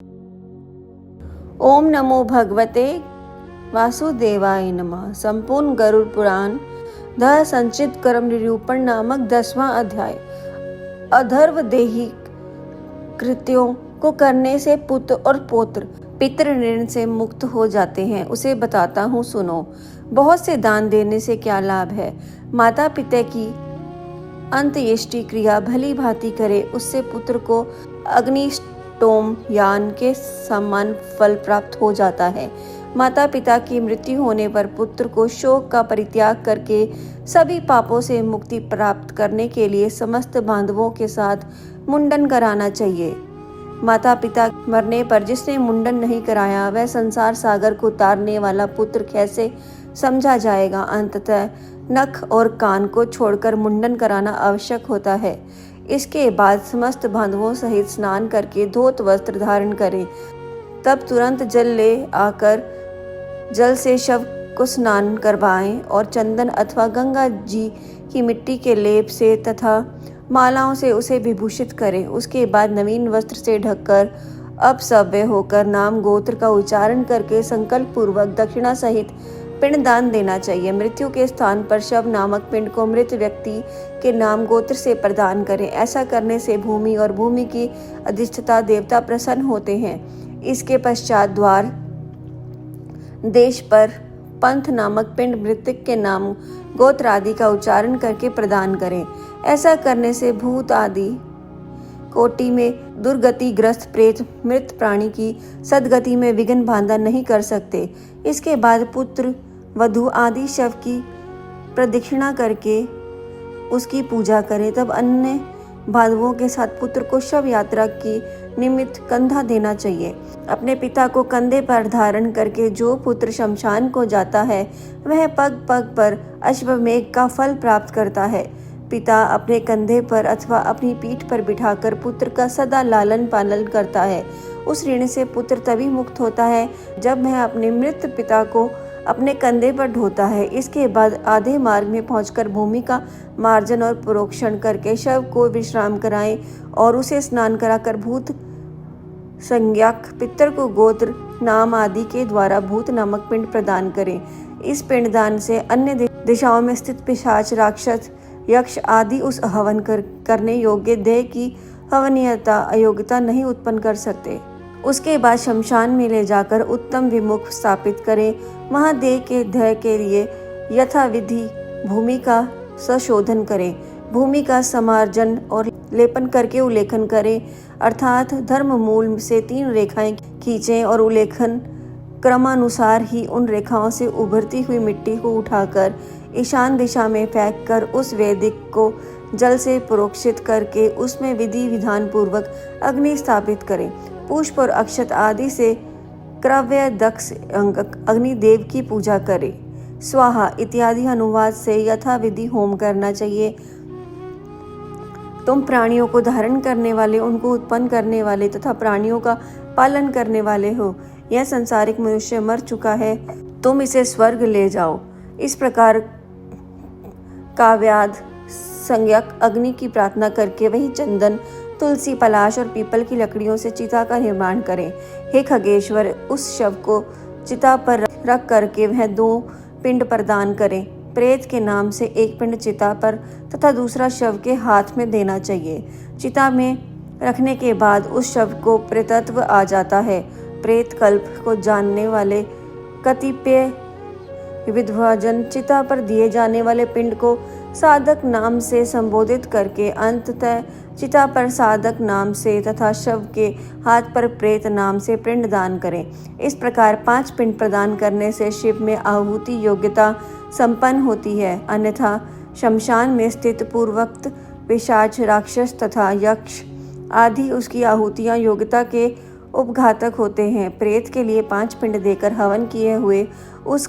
ओम नमो भगवते वासुदेवाय नमः। संपूर्ण गरुड़ पुराण ध संचित कर्म निरूपण नामक 10वां अध्याय। अधर्व देही कृत्यों को करने से पुत्र और पौत्र पितृ ऋण से मुक्त हो जाते हैं। उसे बताता हूँ, सुनो। बहुत से दान देने से क्या लाभ है। माता पिता की अंत्येष्टि क्रिया भली भांति करे, उससे पुत्र को अग्निष्टोम यान के समान फल प्राप्त हो जाता है। माता पिता की मृत्यु होने पर पुत्र को शोक का परित्याग करके सभी पापों से मुक्ति प्राप्त करने के लिए समस्त बांधवों के साथ मुंडन कराना चाहिए। माता पिता मरने पर जिसने मुंडन नहीं कराया वह संसार सागर को तारने वाला पुत्र कैसे समझा जाएगा। अंततः नख और कान को छोड़कर मुंडन कराना आवश्यक होता है। इसके बाद समस्त बांधवों सहित स्नान करके धोत वस्त्र धारण करें। तब तुरंत जल ले आकर जल से शव को स्नान करवाएं और चंदन अथवा गंगा जी की मिट्टी के लेप से तथा मालाओं से उसे विभूषित करें। उसके बाद नवीन वस्त्र से ढककर अपसव्य होकर नाम गोत्र का उच्चारण करके संकल्प पूर्वक दक्षिणा सहित पिंडदान देना चाहिए। मृत्यु के स्थान पर शव नामक पिंड को मृत व्यक्ति के नाम गोत्र से प्रदान करें। ऐसा करने से भूमि और भूमि की अधिष्ठता देवता प्रसन्न होते हैं। इसके पश्चात द्वार देश पर पंथ नामक पिंड मृतक के नाम गोत्र आदि का उच्चारण करके प्रदान करें। ऐसा करने से भूत आदि कोटि में दुर्गति ग्रस्त प्रेत मृत प्राणी की सदगति में विघ्न बाधा नहीं कर सकते। इसके बाद पुत्र वधु आदि शव की प्रदक्षिणा करके उसकी पूजा करें। तब अन्य बांधवों के साथ पुत्र को शव यात्रा की निमित्त कंधा देना चाहिए। अपने पिता को कंधे पर धारण करके जो पुत्र शमशान को जाता है वह पग पग पर अश्वमेघ का फल प्राप्त करता है। पिता अपने कंधे पर अथवा अपनी पीठ पर बिठाकर पुत्र का सदा लालन पालन करता है। उस ऋण से पुत्र तभी मुक्त होता है जब वह अपने मृत पिता को अपने कंधे पर ढोता है। इसके बाद आधे मार्ग में पहुंचकर भूमि का मार्जन और प्रोक्षण करके शव को विश्राम कराएं और उसे स्नान कराकर भूत संज्ञक पितर को गोत्र नाम आदि के द्वारा भूत नामक पिंड प्रदान करें। इस पिंडदान से अन्य दिशाओं में स्थित पिशाच राक्षस यक्ष आदि उस हवन करने योग्य देह की हवनीयता अयोग्यता नहीं उत्पन्न कर सकते। उसके बाद शमशान में ले जाकर उत्तम विमुख स्थापित करें। वहां देह के दह के लिए यथाविधि भूमि का संशोधन करें। भूमि का समार्जन और लेपन करके उल्लेखन करें, अर्थात धर्म मूल से 3 रेखाएं खींचें और उल्लेखन क्रमानुसार ही उन रेखाओं से उभरती हुई मिट्टी को उठाकर ईशान दिशा में फेंककर उस वेदिक को जल से प्रोक्षित करके उसमें विधि विधान पूर्वक अग्नि स्थापित करें। पुष्प और अक्षत आदि से क्रव्य दक्ष अग्निदेव की पूजा करें। स्वाहा इत्यादि अनुवाद से यथाविधि होम करना चाहिए। तुम प्राणियों को धारण करने वाले, उनको उत्पन्न करने वाले तथा प्राणियों का पालन करने वाले हो। यह संसारिक मनुष्य मर चुका है, तुम इसे स्वर्ग ले जाओ। इस प्रकार काव्याद संज्ञक अग्नि की प्रार्थना करके वही चंदन, तुलसी, पलाश और पीपल की लकड़ियों से चिता का निर्माण करें। हे खगेश्वर, उस शव को चिता पर रख करके वह 2 पिंड प्रदान करें। प्रेत के नाम से एक पिंड चिता पर तथा दूसरा शव के हाथ में देना चाहिए। चिता में रखने के बाद उस शव को प्रेतत्व आ जाता है। प्रेत कल्प को जानने वाले कतिपय विद्वाजन चिता पर दिए जाने वाले पिंड को साधक नाम से संबोधित करके अंततः चिता पर साधक नाम से तथा शव के हाथ पर प्रेत नाम से पिंड दान करें। इस प्रकार 5 पिंड प्रदान करने से शिव में आहुति योग्यता संपन्न होती है। अन्यथा शमशान में स्थित पूर्वोक्त पिशाच राक्षस तथा यक्ष आदि उसकी आहुतियां योग्यता के उपघातक होते हैं। प्रेत के लिए 5 पिंड देकर हवन किए हुए उस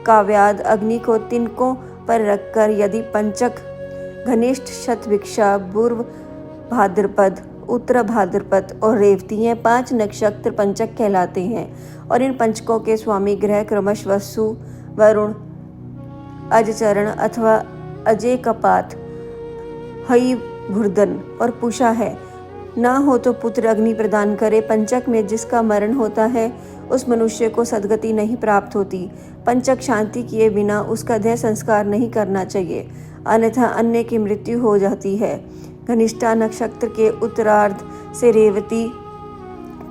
काव्याद अग्नि को तिनकों पर रखकर यदि पंचक घनिष्ठ शतभिक्षा पूर्व भाद्रपद, उत्तर भाद्रपद और रेवती, ये 5 नक्षत्र पंचक कहलाते हैं और इन पंचकों के स्वामी ग्रह क्रमश वसु, वरुण, अजचरण अथवा अजय कपात, हई भुर्दन और पुषा है। ना हो तो पुत्र अग्नि प्रदान करे। पंचक में जिसका मरण होता है उस मनुष्य को सद्गति नहीं प्राप्त होती। पंचक शांति किए बिना उसका देह संस्कार नहीं करना चाहिए, अन्यथा अन्य की मृत्यु हो जाती है। घनिष्ठा नक्षत्र के उत्तरार्ध से रेवती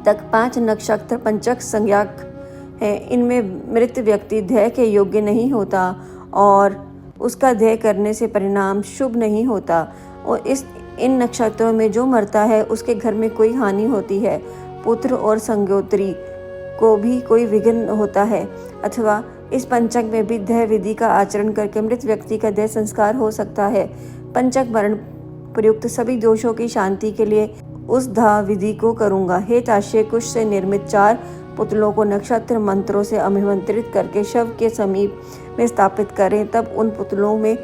तक 5 नक्षत्र पंचक संज्ञक है। इनमें मृत व्यक्ति देह के योग्य नहीं होता और उसका देह करने से परिणाम शुभ नहीं होता। और इन नक्षत्रों में जो मरता है उसके घर में कोई हानि होती है, पुत्र और संगोत्री को भी कोई विघ्न होता है, अथवा इस पंचक में भी देह विधि का आचरण करके मृत व्यक्ति का देह संस्कार हो सकता है। पंचक मरण प्रयुक्त सभी दोषों की शांति के लिए उस दाह विधि को करूंगा। हे ताश्य, कुश से निर्मित 4 पुतलों को नक्षत्र मंत्रों से अभिमंत्रित करके शव के समीप में स्थापित करें। तब उन पुतलों में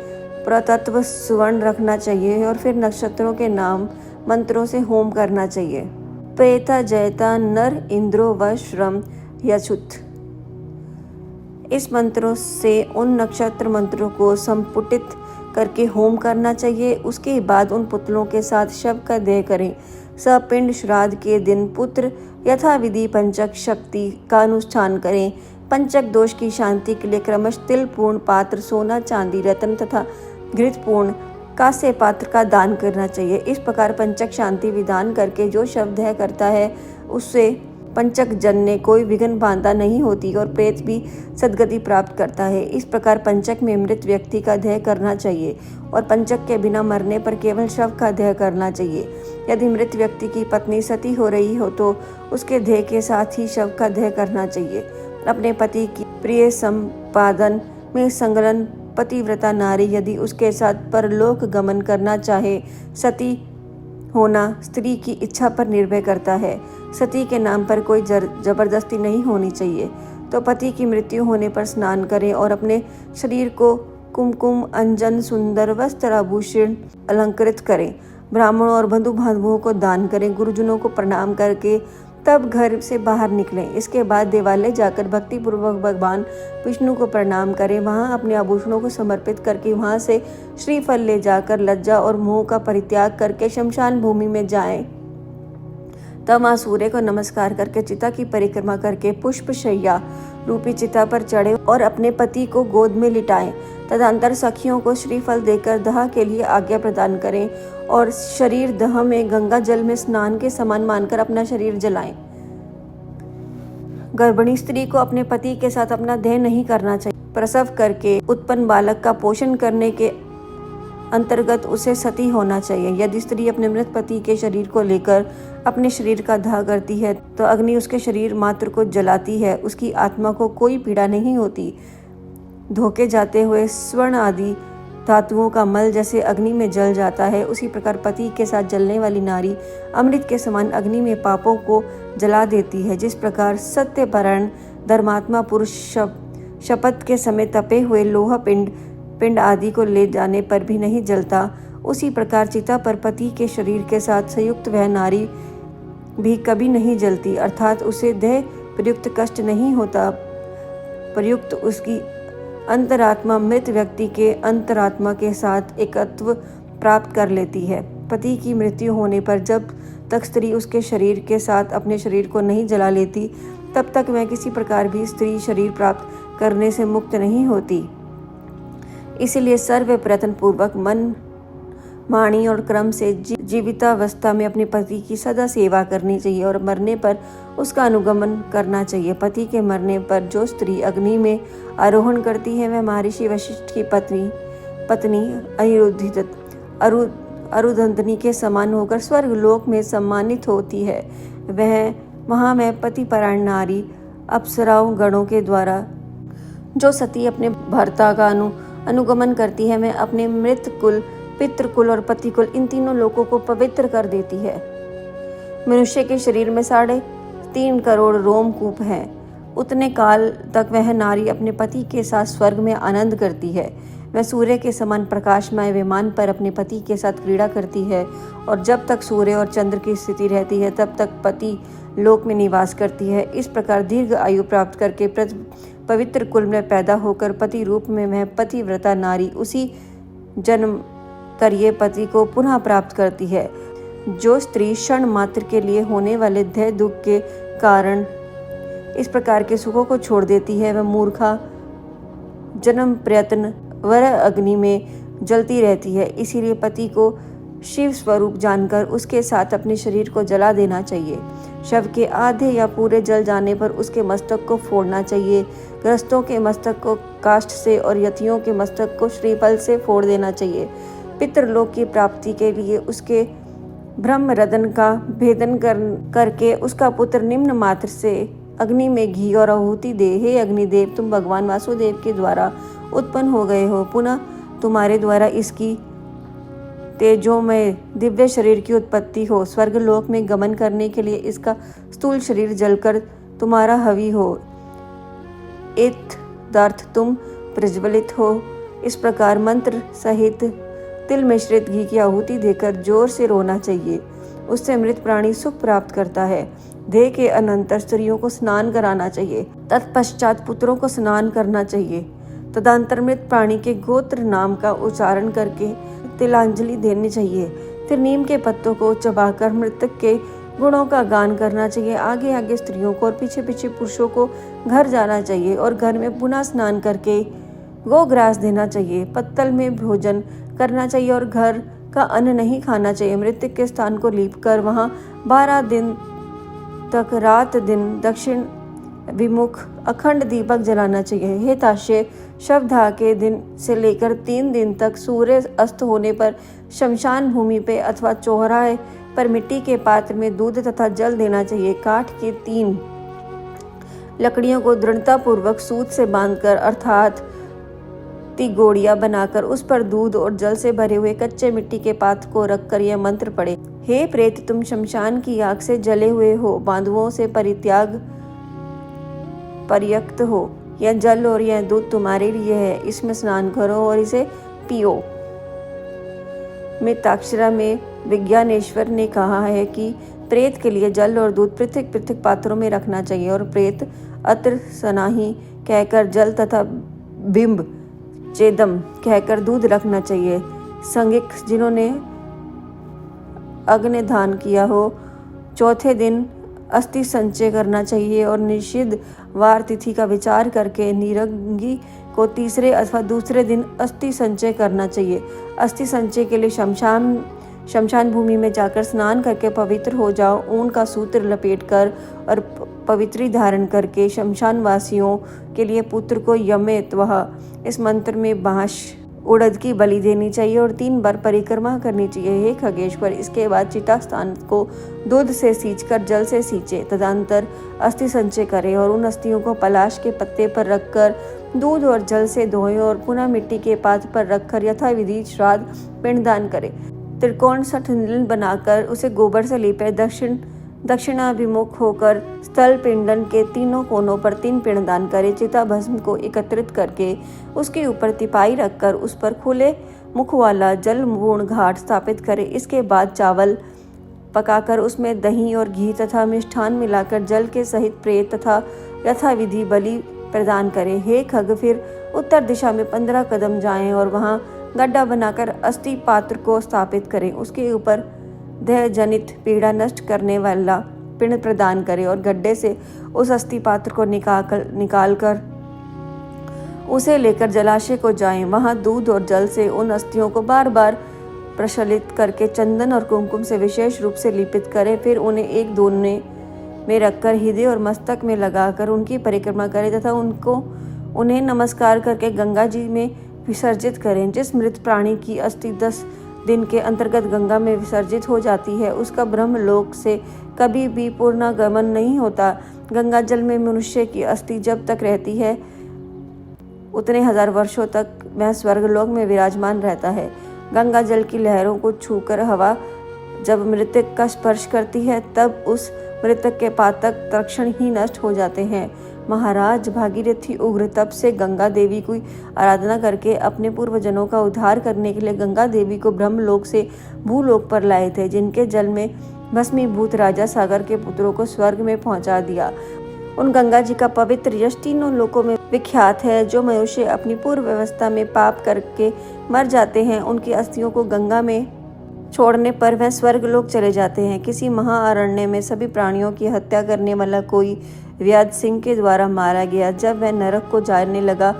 प्रतत्व सुवर्ण रखना चाहिए और फिर नक्षत्रों के नाम मंत्रों से होम करना चाहिए। प्रेता जयता नर इंद्रो व श्रम यछुत। इस मंत्रों से उन नक्षत्र मंत्रों को संपुटित करके होम करना चाहिए। उसके बाद उन पुतलों के साथ शव का देह करें। सपिंड श्राद्ध के दिन पुत्र यथाविधि पंचक शक्ति का अनुष्ठान करें। पंचक दोष की शांति के लिए क्रमश तिल पूर्ण पात्र, सोना चांदी रत्न तथा घृत पूर्ण कांस्य पात्र का दान करना चाहिए। इस प्रकार पंचक शांति विधान करके जो शव देह करता है उससे पंचक जन ने कोई विघ्न बाधा नहीं होती और प्रेत भी सद्गति प्राप्त करता है। इस प्रकार पंचक में मृत व्यक्ति का देह करना चाहिए और पंचक के बिना मरने पर केवल शव का देह करना चाहिए। यदि मृत व्यक्ति की पत्नी सती हो रही हो तो उसके देह के साथ ही शव का देह करना चाहिए। अपने पति की प्रिय संपादन में संलग्न पतिव्रता नारी यदि उसके साथ परलोक गमन करना चाहे, सती होना स्त्री की इच्छा पर निर्भर करता है। सती के नाम पर कोई जबरदस्ती नहीं होनी चाहिए। तो पति की मृत्यु होने पर स्नान करें और अपने शरीर को कुमकुम अंजन सुंदर वस्त्र आभूषण अलंकृत करें। ब्राह्मणों और बंधु बांधवों को दान करें। गुरुजनों को प्रणाम करके तब घर से बाहर निकलें। इसके बाद देवालय जाकर भक्ति पूर्वक भगवान विष्णु को प्रणाम करें। वहां अपने आभूषणों को समर्पित करके वहां से श्रीफल ले जाकर लज्जा और मोह का परित्याग करके शमशान भूमि में जाएं। तब मां सूर्य को नमस्कार करके चिता की परिक्रमा करके पुष्प शैया रूपी चिता पर चढ़े और अपने पति को गोद में लिटाएं। तदंतर सखियों को श्रीफल देकर दहा के लिए आज्ञा प्रदान करें और शरीर दह में गंगा जल में स्नान के समान मानकर अपना शरीर जलाएं। गर्भिणी स्त्री को अपने पति के साथ अपना देह नहीं करना चाहिए। प्रसव करके उत्पन्न बालक का पोषण करने के अंतर्गत उसे सती होना चाहिए। यदि स्त्री अपने मृत पति के शरीर को लेकर अपने शरीर का दाह करती है तो अग्नि उसके शरीर मात्र को जलाती है, उसकी आत्मा को कोई पीड़ा नहीं होती। धोखे जाते हुए स्वर्ण आदि धातुओं का मल जैसे अग्नि में जल जाता है, उसी प्रकार पति के साथ जलने वाली नारी अमृत के समान अग्नि में पापों को जला देती है। जिस प्रकार सत्यपरायण धर्मात्मा पुरुष शपथ के समय तपे हुए लोहा पिंड आदि को ले जाने पर भी नहीं जलता, उसी प्रकार चिता पर पति के शरीर के साथ संयुक्त वह नारी भी कभी नहीं जलती, अर्थात उसे देह प्रयुक्त कष्ट नहीं होता, प्रयुक्त उसकी अंतरात्मा मृत व्यक्ति के अंतरात्मा के साथ एकत्व प्राप्त कर लेती है। पति की मृत्यु होने पर जब तक स्त्री उसके शरीर के साथ अपने शरीर को नहीं जला लेती तब तक वह किसी प्रकार भी स्त्री शरीर प्राप्त करने से मुक्त नहीं होती। इसलिए सर्वप्रयत्न पूर्वक मन माणी और क्रम से जीवितावस्था में अपने पति की सदा सेवा करनी चाहिए और मरने पर उसका अनुगमन करना चाहिए। पति के मरने पर जो स्त्री अग्नि में आरोहण करती है वह महर्षि वशिष्ठ की पत्नी अरुधंतनी के समान होकर स्वर्ग लोक में सम्मानित होती है। वहाँ मैं पतिपरायण नारी अप्सराओं गणों के द्वारा जो सती अपने भर्ता का अनुगमन करती है, मैं अपने मृत कुल, पितृकुल और पतिकुल इन तीनों लोकों को पवित्र कर देती है। मनुष्य के शरीर में 3.5 करोड़ रोमकूप हैं। उतने काल तक वह नारी अपने पति के साथ स्वर्ग में आनंद करती है। वह सूर्य के समान प्रकाशमय विमान पर अपने पति के साथ क्रीड़ा करती है और जब तक सूर्य और चंद्र की स्थिति रहती है तब तक पति लोक में निवास करती है। इस प्रकार दीर्घ आयु प्राप्त करके पवित्र कुल में पैदा होकर पति रूप में वह पतिव्रता नारी उसी जन्म करिए पति को पुनः प्राप्त करती है। जो स्त्री क्षण मात्र के लिए होने वाले दैह दुख के कारण इस प्रकार के सुखों को छोड़ देती है, वह मूर्खा जन्म प्रयत्न वर अग्नि में जलती रहती है। इसीलिए पति को शिव स्वरूप जानकर उसके साथ अपने शरीर को जला देना चाहिए। शव के आधे या पूरे जल जाने पर उसके मस्तक को फोड़ना चाहिए। गृहस्थों के मस्तक को काष्ठ से और यतियों के मस्तक को श्रीफल से फोड़ देना चाहिए। पितृलोक की प्राप्ति के लिए उसके ब्रह्मरदन का भेदन करके उसका पुत्र निम्न मात्र से अग्नि में घी और आहुति दे। हे अग्निदेव, तुम भगवान वासुदेव के द्वारा उत्पन्न हो गए हो, पुनः तुम्हारे द्वारा इसकी तेजोमय दिव्य शरीर की उत्पत्ति हो। स्वर्गलोक में गमन करने के लिए इसका स्थूल शरीर जलकर तुम्हारा हवि हो। इत्यर्थ तुम प्रज्वलित हो। इस प्रकार मंत्र सहित तिल मिश्रित घी की आहुति देकर जोर से रोना चाहिए। उससे मृत प्राणी सुख प्राप्त करता है। देह के अनंतर स्त्रियों को स्नान कराना चाहिए। तत्पश्चात पुत्रों को स्नान करना चाहिए। तदंतर मृत प्राणी के गोत्र नाम का उच्चारण करके तिलांजलि देनी चाहिए। फिर नीम के पत्तों को चबाकर मृतक के गुणों का गान करना चाहिए। आगे आगे स्त्रियों को और पीछे पीछे पुरुषों को घर जाना चाहिए और घर में पुनः स्नान करके गोग्रास देना चाहिए। पत्तल में भोजन करना चाहिए और घर का अन्न नहीं खाना चाहिए। मृतक के स्थान को लीप कर वहाँ 12 दिन तक रात दिन दक्षिण विमुख अखंड दीपक जलाना चाहिए। हे ताशे, शवदाह के दिन से लेकर 3 दिन तक सूर्य अस्त होने पर शमशान भूमि पे अथवा चौराहे पर मिट्टी के पात्र में दूध तथा जल देना चाहिए। काठ की 3 लकड़ियों को दृढ़ता पूर्वक सूत से बांधकर अर्थात तिगोड़िया बनाकर उस पर दूध और जल से भरे हुए कच्चे मिट्टी के पात्र को रखकर यह मंत्र पढ़े। हे प्रेत, तुम शमशान की आग से जले हुए हो, बांधुओं से परित्याग पर्यक्त हो। यह जल और यह दूध तुम्हारे लिए है, इसमें स्नान करो और इसे पियो। मिताक्षरा में विज्ञानेश्वर ने कहा है कि प्रेत के लिए जल और दूध पृथक पृथक पात्रों में रखना चाहिए और प्रेत अत्र सनाही कहकर जल तथा बिंब चेदम कहकर दूध रखना चाहिए। संगिक जिन्होंने अग्निदान किया हो, चौथे दिन अस्थि संचय करना चाहिए और निषिद्ध वार तिथि का विचार करके निरंगी को तीसरे अथवा दूसरे दिन अस्थि संचय करना चाहिए। अस्थि संचय के लिए शमशान भूमि में जाकर स्नान करके पवित्र हो जाओ। ऊन का सूत्र लपेटकर और पवित्री धारण करके शमशान वासियों के लिए पुत्र को यमेत्वः इस मंत्र में बांस उड़द की बलि देनी चाहिए और 3 बार परिक्रमा करनी चाहिए। हे खगेश्वर, इसके बाद चिता स्थान को दूध से सींचकर जल से सींचे। तदंतर अस्थि संचय करें और उन अस्थियों को पलाश के पत्ते पर रखकर दूध और जल से धोएं और पुनः मिट्टी के पात्र पर रखकर यथाविधि श्राद्ध पिंडदान करें। त्रिकोण सठनिल बनाकर उसे गोबर से लीपे। दक्षिणाभिमुख होकर स्थल पिंडन के 3 कोनों पर 3 पिंडदान करें। चिता भस्म को एकत्रित करके उसके ऊपर तिपाई रखकर उस पर खुले मुख वाला जलपूर्ण घाट स्थापित करें। इसके बाद चावल पकाकर उसमें दही और घी तथा मिष्ठान मिलाकर जल के सहित प्रेत तथा यथाविधि बलि प्रदान करें। हे खग, फिर उत्तर दिशा में 15 कदम जाएं और वहां गड्ढा बनाकर अस्थि पात्र को स्थापित करें। उसके ऊपर देह जनित पीड़ा नष्ट करने वाला पिंड प्रदान करें और गड्ढे से उस अस्थि पात्र को निकालकर उसे लेकर जलाशय को जाएं। वहां दूध और जल से उन अस्थियों को बार बार प्रशलित करके चंदन और कुमकुम से विशेष रूप से लेपित करें। फिर उन्हें एक दोने में रखकर हृदय और मस्तक में लगाकर उनकी परिक्रमा करें तथा उन्हें नमस्कार करके गंगा जी में विसर्जित करें। जिस मृत प्राणी की अस्थि 10 दिन के अंतर्गत गंगा में विसर्जित हो जाती है, उसका ब्रह्मलोक से कभी भी पुनर्गमन नहीं होता। गंगा जल में मनुष्य की अस्थि जब तक रहती है उतने 1000 वर्षों तक वह स्वर्गलोक में विराजमान रहता है। गंगा जल की लहरों को छूकर हवा जब मृतक का स्पर्श करती है तब उस मृतक के पातक तत्क्षण ही नष्ट हो जाते हैं। महाराज भागीरथी उग्र तप से गंगा देवी की आराधना करके अपने पूर्वजनों का उद्धार करने के लिए गंगा देवी को ब्रह्मलोक से भूलोक पर लाए थे, जिनके जल में भस्मीभूत राजा सागर के पुत्रों को स्वर्ग में पहुंचा दिया। उन गंगा जी का पवित्र यश 3 लोकों में विख्यात है। जो मनुष्य अपनी पूर्व व्यवस्था में पाप करके मर जाते हैं, उनकी अस्थियों को गंगा में छोड़ने पर वह स्वर्गलोक चले जाते हैं। किसी महाअरण्य में सभी प्राणियों की हत्या करने वाला कोई व्याध सिंह के द्वारा मारा गया। जब वह नरक को जाने लगा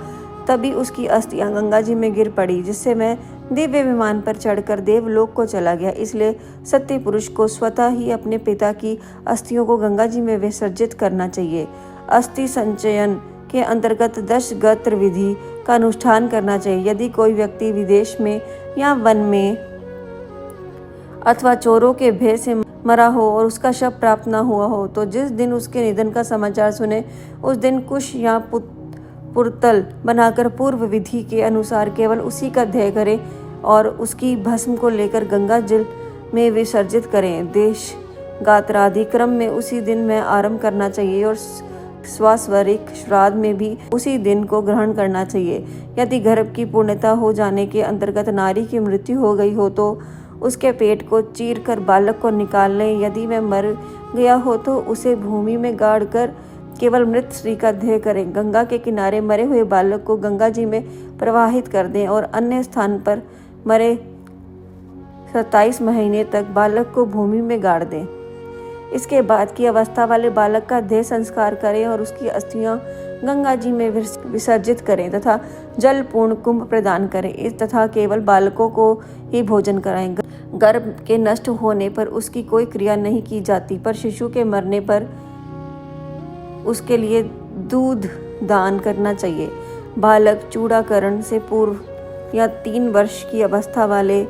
तभी उसकी अस्थियां गंगा जी में गिर पड़ी, जिससे मैं दिव्य विमान पर चढ़कर देवलोक को चला गया। इसलिए सत्य पुरुष को स्वतः ही अपने पिता की अस्थियों को गंगा जी में विसर्जित करना चाहिए। अस्थि संचयन के अंतर्गत 10 गत्र विधि का अनुष्ठान करना चाहिए। यदि कोई व्यक्ति विदेश में या वन में अथवा चोरों के भय से मरा हो और उसका शव प्राप्त न हुआ हो, तो जिस दिन उसके निधन का समाचार सुने उस दिन कुश या पुर्तल बनाकर पूर्व विधि के अनुसार केवल उसी का ध्येय करें और उसकी भस्म को लेकर गंगा जल में विसर्जित करें। देश गात्रादि क्रम में उसी दिन में आरंभ करना चाहिए और स्वास्वरिक श्राद्ध में भी उसी दिन को ग्रहण करना चाहिए। यदि गर्भ की पूर्णता हो जाने के अंतर्गत नारी की मृत्यु हो गई हो तो उसके पेट को चीर कर बालक को निकाल लें। यदि वह मर गया हो तो उसे भूमि में गाड़ कर केवल मृत स्त्री का ध्येय करें। गंगा के किनारे मरे हुए बालक को गंगा जी में प्रवाहित कर दें और अन्य स्थान पर मरे 27 महीने तक बालक को भूमि में गाड़ दें। इसके बाद की अवस्था वाले बालक का देह संस्कार करें और उसकी अस्थियां गंगा जी में विसर्जित करें तथा जल पूर्ण कुंभ प्रदान करें। इस तथा केवल बालकों को ही भोजन कराएं। गर्भ के नष्ट होने पर उसकी कोई क्रिया नहीं की जाती, पर शिशु के मरने पर उसके लिए दूध दान करना चाहिए। बालक चूड़ाकरण से पूर्व या 3 वर्ष की अवस्था वाले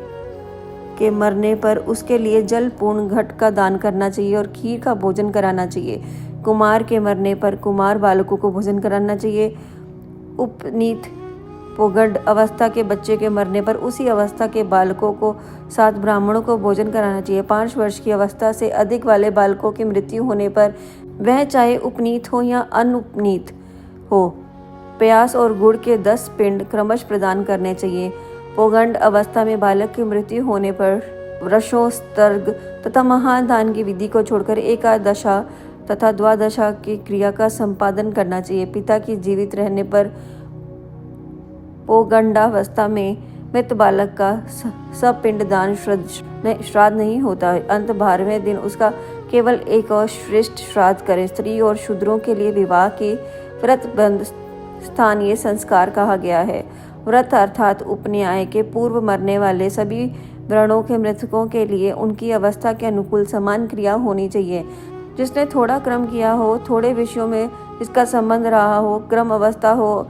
के मरने पर उसके लिए जल पूर्ण घट का दान करना चाहिए और खीर का भोजन कराना चाहिए। कुमार के मरने पर कुमार बालकों को भोजन कराना चाहिए। उपनीत पोगड अवस्था के बच्चे के मरने पर उसी अवस्था के बालकों को 7 ब्राह्मणों को भोजन कराना चाहिए। 5 वर्ष की अवस्था से अधिक वाले बालकों की मृत्यु होने पर वह चाहे उपनीत हो या अनुपनीत हो, प्यास और गुड़ के 10 पिंड क्रमश प्रदान करने चाहिए। पोगंड अवस्था में बालक की मृत्यु होने पर वृषोस्तर्ग तथा महादान की विधि को छोड़कर एकादशा तथा द्वादशा की क्रिया का संपादन करना चाहिए। पिता की जीवित रहने पर पोगंडावस्था में मृत बालक का सपिंड दान श्राद्ध नहीं होता। अंत 12वें दिन उसका केवल एक और श्रेष्ठ श्राद्ध करें। स्त्री और शूद्रों के लिए विवाह के व्रत बंध स्थानीय संस्कार कहा गया है। व्रत अर्थात उपन्याय के पूर्व मरने वाले सभी व्रणों के मृतकों के लिए उनकी अवस्था के अनुकूल समान क्रिया होनी चाहिए। जिसने थोड़ा क्रम किया हो, थोड़े विषयों में जिसका संबंध रहा हो, क्रम अवस्था हो,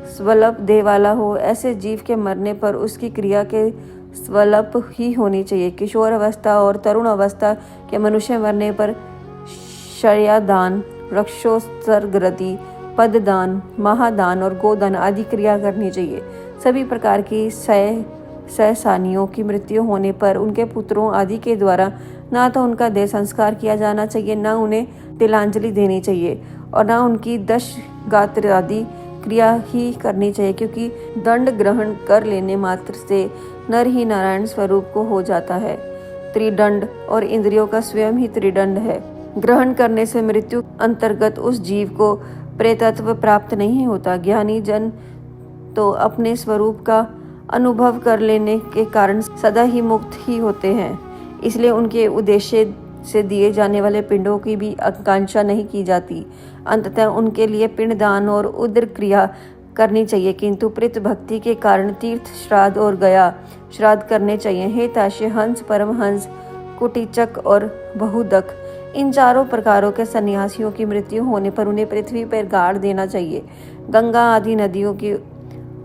स्वल्प देह वाला हो, ऐसे जीव के मरने पर उसकी क्रिया के स्वल्प ही होनी चाहिए। किशोर अवस्था और तरुण अवस्था के मनुष्य मरने पर शर्यादान, वृक्षोत्सर्गरति, पददान, महादान और गोदान आदि क्रिया करनी चाहिए। सभी प्रकार की सहसानियों की मृत्यु होने पर उनके पुत्रों आदि के द्वारा ना तो उनका देह संस्कार किया जाना चाहिए, ना उन्हें तिलांजलि देनी चाहिए और ना उनकी 10 गात्र आदि क्रिया ही करनी चाहिए, क्योंकि दंड ग्रहण कर लेने मात्र से नर ही नारायण स्वरूप को हो जाता है। त्रिदंड और इंद्रियों का स्वयं ही त्रिदंड है। ग्रहण करने से मृत्यु अंतर्गत उस जीव को प्रेतत्व प्राप्त नहीं होता। ज्ञानी जन तो अपने स्वरूप का अनुभव कर लेने के कारण सदा ही मुक्त ही होते हैं, इसलिए उनके उद्देश्य से दिए जाने वाले पिंडों की भी आकांक्षा नहीं की जाती। अंततः उनके लिए पिंडदान और उदर क्रिया करनी चाहिए, किंतु प्रेत भक्ति के कारण तीर्थ श्राद्ध और गया श्राद्ध करने चाहिए। हे ताश्य, हंस, परमहंस, कुटीचक और बहुदक, इन चारों प्रकारों के सन्यासियों की मृत्यु होने पर उन्हें पृथ्वी पर गाड़ देना चाहिए। गंगा आदि नदियों की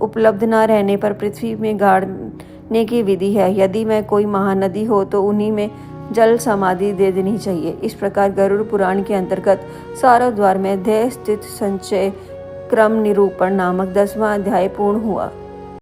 उपलब्ध न रहने पर पृथ्वी में गाड़ने की विधि है। यदि में कोई महानदी हो तो उन्हीं में जल समाधि दे देनी चाहिए। इस प्रकार गरुड़ पुराण के अंतर्गत सारोद्वार में ध्येय स्थित संचय क्रम निरूपण नामक 10वां अध्याय पूर्ण हुआ।